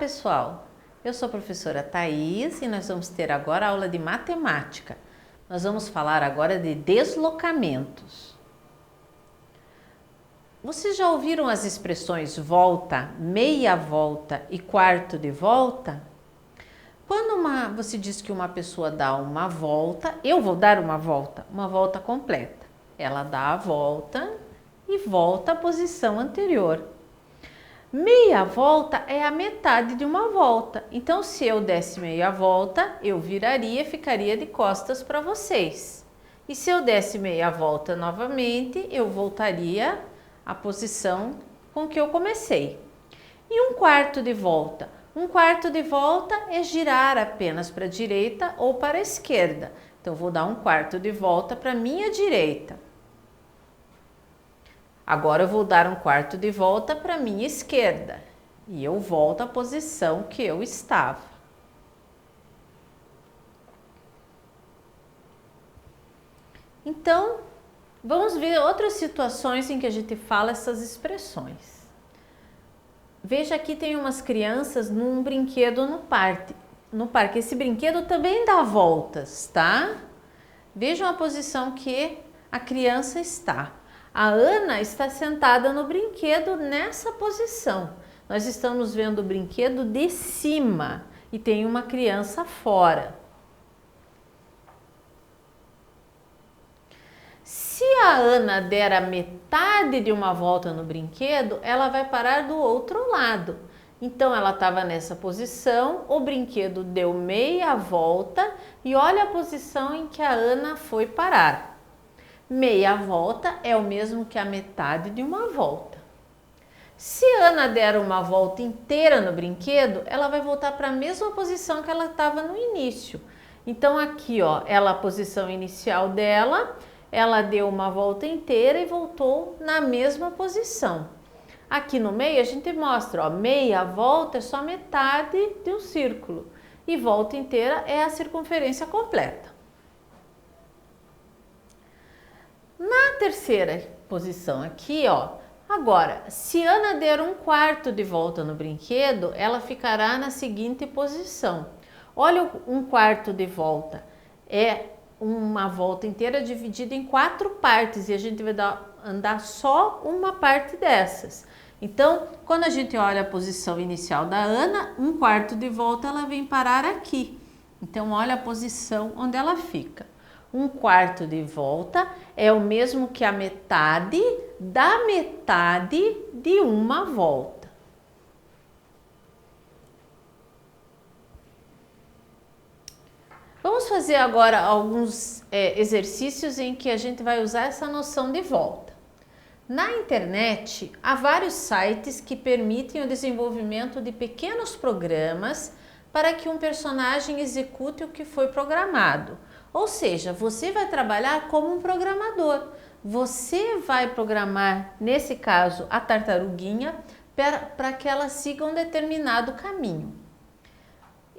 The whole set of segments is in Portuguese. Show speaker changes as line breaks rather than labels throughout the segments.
pessoal! Eu sou a professora Thaís e nós vamos ter agora a aula de matemática. Nós vamos falar agora de deslocamentos. Vocês já ouviram as expressões volta, meia volta e quarto de volta? Quando você diz que uma pessoa dá uma volta, eu vou dar uma volta completa. Ela dá a volta e volta à posição anterior. Meia volta é a metade de uma volta. Então, se eu desse meia volta, eu viraria e ficaria de costas para vocês. E se eu desse meia volta novamente, eu voltaria à posição com que eu comecei. E um quarto de volta? Um quarto de volta é girar apenas para a direita ou para a esquerda. Então, vou dar um quarto de volta para a minha direita. Agora eu vou dar um quarto de volta para a minha esquerda e eu volto à posição que eu estava. Então, vamos ver outras situações em que a gente fala essas expressões. Veja aqui tem umas crianças num brinquedo no parque. Esse brinquedo também dá voltas, tá? Vejam a posição que a criança está. A Ana está sentada no brinquedo nessa posição. Nós estamos vendo o brinquedo de cima e tem uma criança fora. Se a Ana der a metade de uma volta no brinquedo, ela vai parar do outro lado. Então, ela estava nessa posição, o brinquedo deu meia volta e olha a posição em que a Ana foi parar. Meia volta é o mesmo que a metade de uma volta. Se a Ana der uma volta inteira no brinquedo, ela vai voltar para a mesma posição que ela estava no início. Então aqui, ó, a posição inicial dela, ela deu uma volta inteira e voltou na mesma posição. Aqui no meio a gente mostra, ó, meia volta é só metade de um círculo e volta inteira é a circunferência completa. Na terceira posição aqui, ó, agora, se Ana der um quarto de volta no brinquedo, ela ficará na seguinte posição. Olha, um quarto de volta é uma volta inteira dividida em 4 partes e a gente vai andar só uma parte dessas. Então, quando a gente olha a posição inicial da Ana, um quarto de volta ela vem parar aqui. Então, olha a posição onde ela fica. Um quarto de volta é o mesmo que a metade da metade de uma volta. Vamos fazer agora alguns exercícios em que a gente vai usar essa noção de volta. Na internet, há vários sites que permitem o desenvolvimento de pequenos programas para que um personagem execute o que foi programado. Ou seja, você vai trabalhar como um programador. Você vai programar, nesse caso, a tartaruguinha para que ela siga um determinado caminho.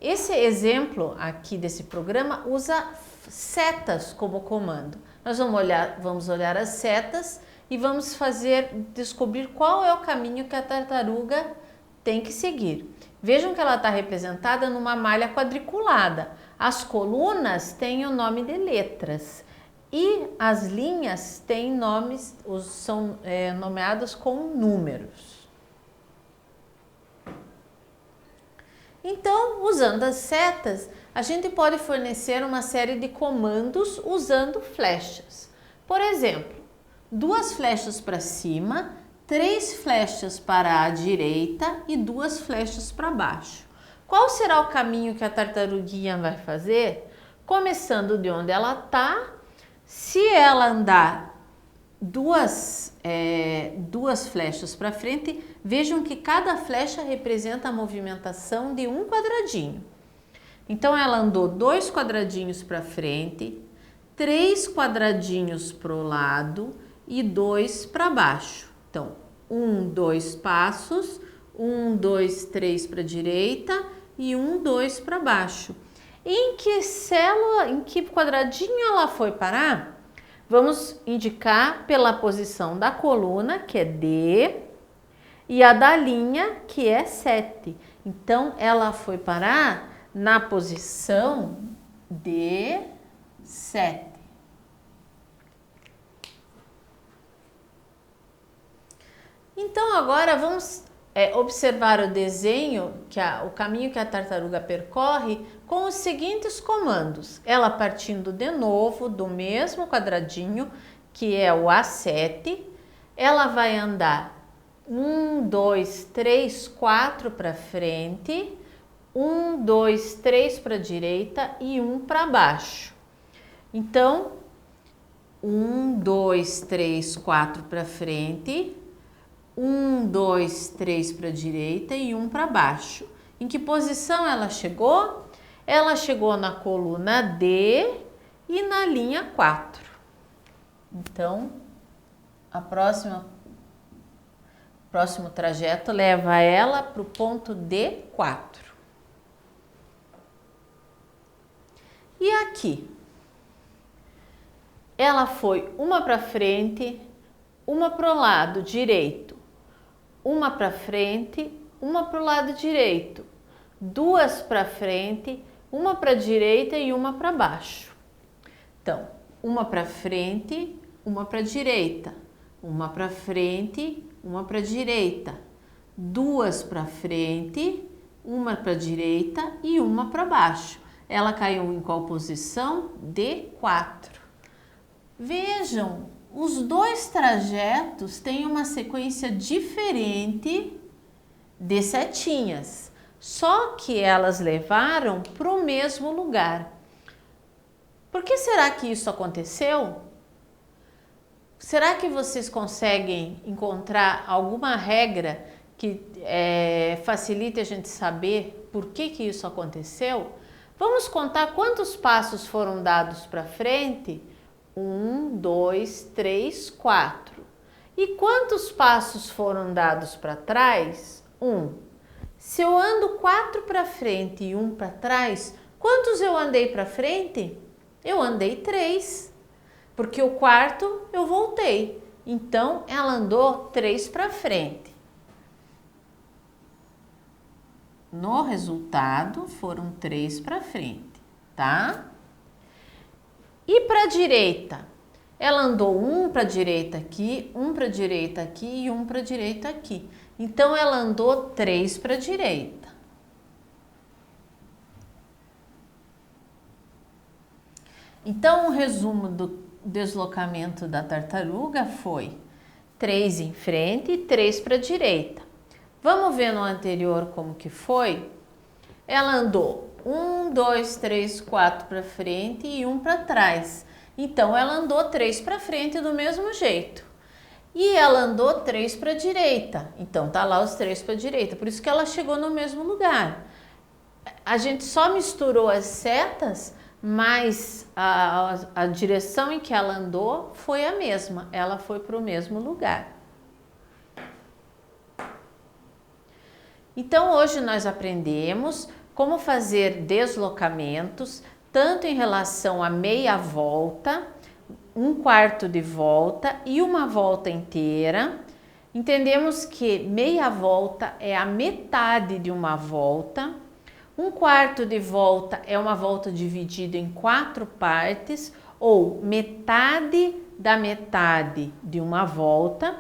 Esse exemplo aqui desse programa usa setas como comando. Nós vamos olhar as setas e vamos descobrir qual é o caminho que a tartaruga tem que seguir. Vejam que ela está representada numa malha quadriculada. As colunas têm o nome de letras e as linhas têm nomes, são nomeadas com números. Então, usando as setas, a gente pode fornecer uma série de comandos usando flechas. Por exemplo, 2 flechas para cima, 3 flechas para a direita e 2 flechas para baixo. Qual será o caminho que a tartaruguinha vai fazer? Começando de onde ela está, se ela andar duas flechas para frente, vejam que cada flecha representa a movimentação de um quadradinho. Então, ela andou 2 quadradinhos para frente, 3 quadradinhos para o lado e 2 para baixo. Então, 1, 2 passos, 1, 2, 3 para a direita e 1, 2 para baixo. Em que quadradinho ela foi parar? Vamos indicar pela posição da coluna, que é D, e a da linha, que é 7. Então, ela foi parar na posição D7. Então, agora vamos observar o desenho, o caminho que a tartaruga percorre com os seguintes comandos. Ela partindo de novo do mesmo quadradinho, que é o A7, ela vai andar 1, 2, 3, 4 para frente, 1, 2, 3 para a direita e 1 para baixo. Então, 1, 2, 3, 4 para frente, 1, 2, 3 para a direita e 1 para baixo. Em que posição ela chegou? Ela chegou na coluna D e na linha 4. Então, próximo trajeto leva ela para o ponto D4. E aqui? Ela foi uma para frente, uma para o lado direito, uma para frente, uma para o lado direito, duas para frente, uma para a direita e uma para baixo. Então, uma para frente, uma para a direita, uma para frente, uma para a direita, duas para frente, uma para a direita e uma para baixo. Ela caiu em qual posição? D4. Vejam, os dois trajetos têm uma sequência diferente de setinhas, só que elas levaram para o mesmo lugar. Por que será que isso aconteceu? Será que vocês conseguem encontrar alguma regra que facilite a gente saber por que isso aconteceu? Vamos contar quantos passos foram dados para frente? 1, 2, 3, 4. E quantos passos foram dados para trás? 1. Se eu ando 4 para frente e 1 para trás, quantos eu andei para frente? Eu andei 3, porque o quarto eu voltei. Então, ela andou 3 para frente. No resultado, foram 3 para frente, tá? E para a direita? Ela andou 1 para a direita aqui, 1 para a direita aqui e 1 para a direita aqui. Então, ela andou 3 para a direita. Então, o resumo do deslocamento da tartaruga foi 3 em frente e 3 para a direita. Vamos ver no anterior como que foi? Ela andou 1, 2, 3, 4 para frente e 1 para trás. Então, ela andou 3 para frente do mesmo jeito. E ela andou 3 para a direita. Então, tá lá os 3 para a direita. Por isso que ela chegou no mesmo lugar. A gente só misturou as setas, mas a direção em que ela andou foi a mesma. Ela foi para o mesmo lugar. Então, hoje nós aprendemos como fazer deslocamentos, tanto em relação a meia volta, 1/4 de volta e uma volta inteira. Entendemos que meia volta é a metade de uma volta, 1/4 de volta é uma volta dividida em 4 partes, ou metade da metade de uma volta.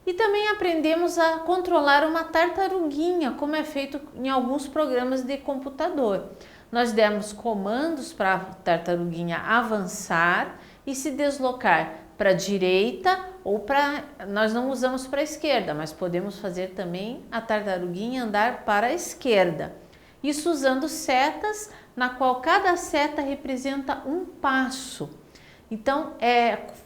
E também aprendemos a controlar uma tartaruguinha, como é feito em alguns programas de computador. Nós demos comandos para a tartaruguinha avançar e se deslocar para a direita ou para... Nós não usamos para a esquerda, mas podemos fazer também a tartaruguinha andar para a esquerda. Isso usando setas, na qual cada seta representa um passo. Então,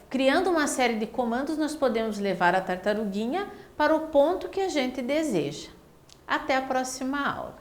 criando uma série de comandos, nós podemos levar a tartaruguinha para o ponto que a gente deseja. Até a próxima aula!